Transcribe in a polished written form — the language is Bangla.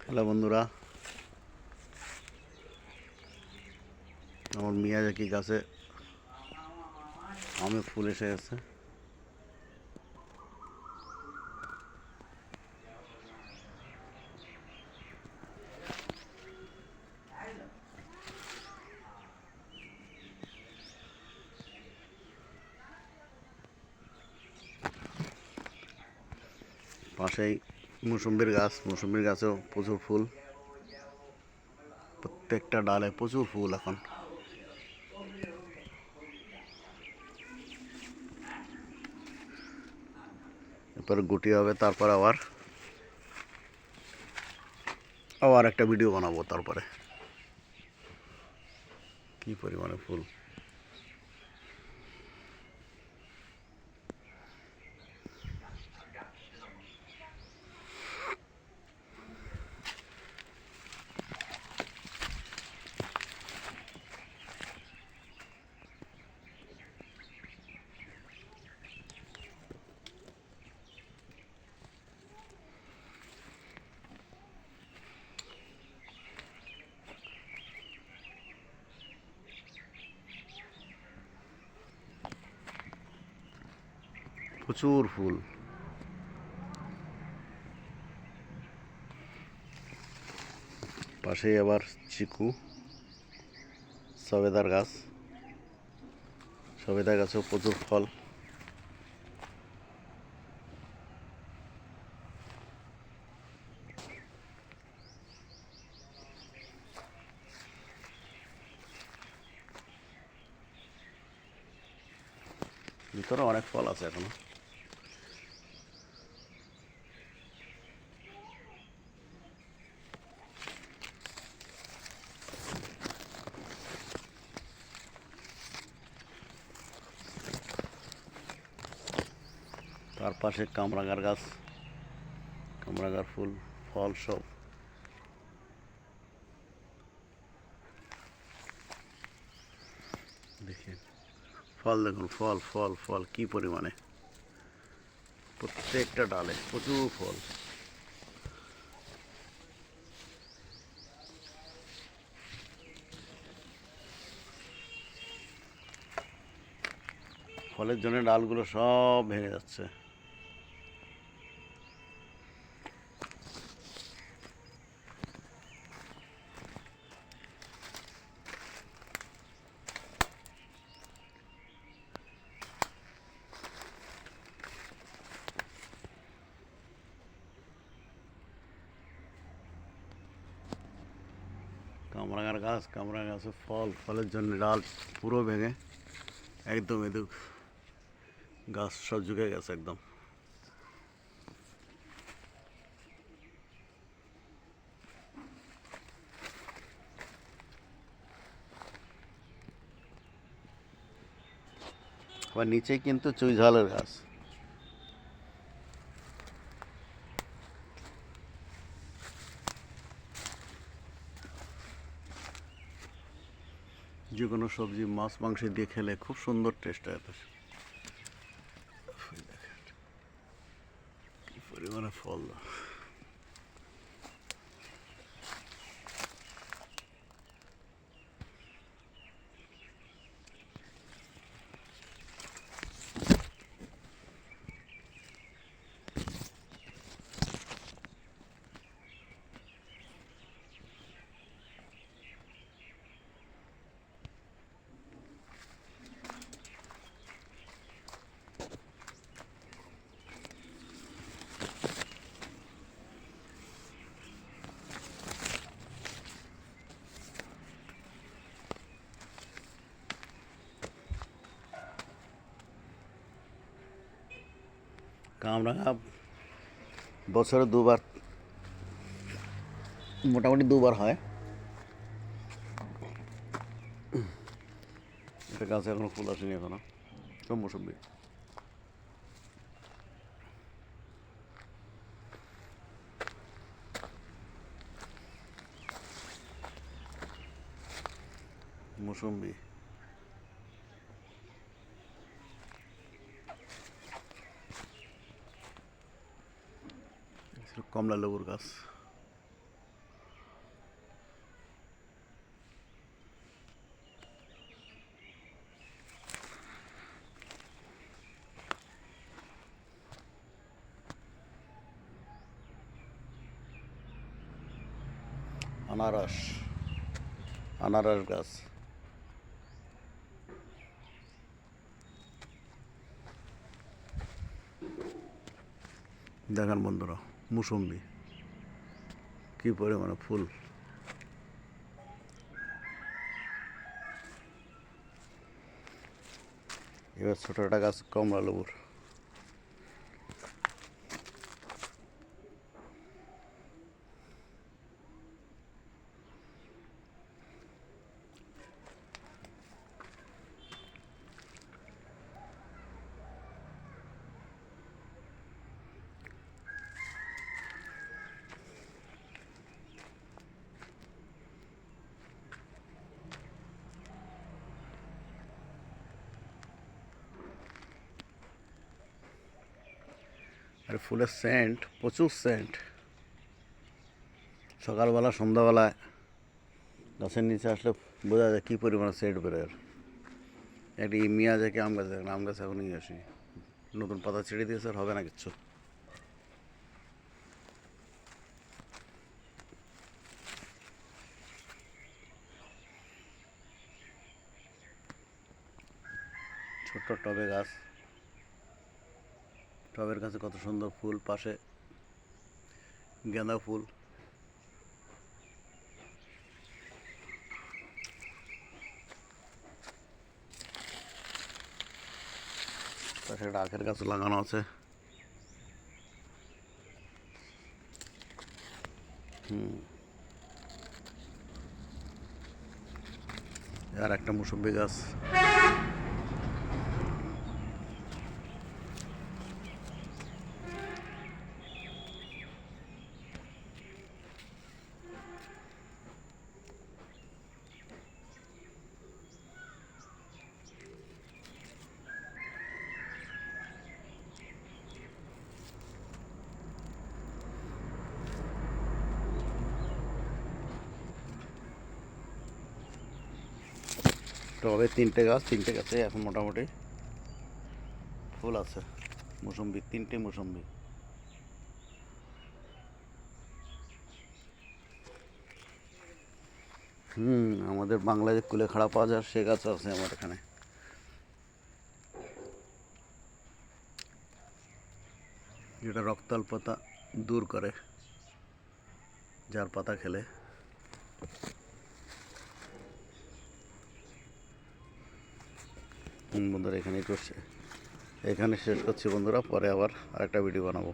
হ্যালো বন্ধুরা, আমার মিয়াজাকি গাছে আমের ফুল এসে গেছে। পাশেই মৌসুম্বির গাছেও প্রচুর ফুল, প্রত্যেকটা ডালে প্রচুর ফুল। এখন এরপরে গুটি হবে, তারপর আবার আবার একটা ভিডিও বানাবো। তারপরে কি পরিমাণে ফুল! প্রচুর ফুল। পাশেই আবার চিকু, সবেদার গাছ। সবেদা গাছেও প্রচুর ফল। ভিতরে অনেক ফল আছে এখনো। তার পাশে কামরাঙার গাছ, কামরাঙার ফুল, ফল সব। দেখেন ফল, দেখুন ফল ফল ফল কি পরিমাণে! প্রত্যেকটা ডালে প্রচুর ফল। ফলের জন্য ডালগুলো সব ভেঙে যাচ্ছে। কামরাঙা গাছে ফলের জন্য ডাল পুরো ভেঙে একদম এদিক গাছ সব ঝুঁকে গেছে একদম। আবার নিচেই কিন্তু চুই ঝালের গাছ। যে কোনো সবজি মাছ মাংস দিয়ে খেলে খুব সুন্দর টেস্ট হয়। কি পরিমাণে ফল! কামরাঙা বছরে দুবার, মোটামুটি দুবার হয়। এটা গাছে এখনো ফুল আসেনি এখনো। সব মৌসুমি। মৌসুম্বি, কমলা লেবুর গাছ। আনারস আনারস গাছ। দেখেন বন্ধুরা, মুসম্বি কি পরিমাণে ফুল। এবার ছোট একটা গাছ কমলা লেবুর। আর ফুলের সেন্ট, প্রচুর সেন্ট। সকালবেলা সন্ধ্যাবেলায় গাছের নিচে আসলে বোঝা যায় কী পরিমাণে সেন্ট বেরোয়। একটি মিয়া থেকে আম গাছ, দেখেন আম গাছ এখন নিয়ে আসি, নতুন পাতা ছেড়ে দিয়েছে, আর হবে না কিচ্ছু। ছোট্ট টবে গাছ, টবের কাছে কত সুন্দর ফুল, পাশে গাঁদা ফুল। পাশে একটা আখের গাছ লাগানো আছে। আর একটা মুসম্বি গাছ। টবে তিনটে গাছে এখন মোটামুটি ফুল আছে। মুসম্বি, তিনটে মুসম্বি। আমাদের বাংলায় কুলেখাড়া পাওয়া যায়, সে গাছ আছে আমার এখানে। যেটা রক্তাল্পতা দূর করে, যার পাতা খেলে। বন্ধুরা এখানেই করছে, এখানে শেষ করছি বন্ধুরা, পরে আবার আরেকটা ভিডিও বানাবো।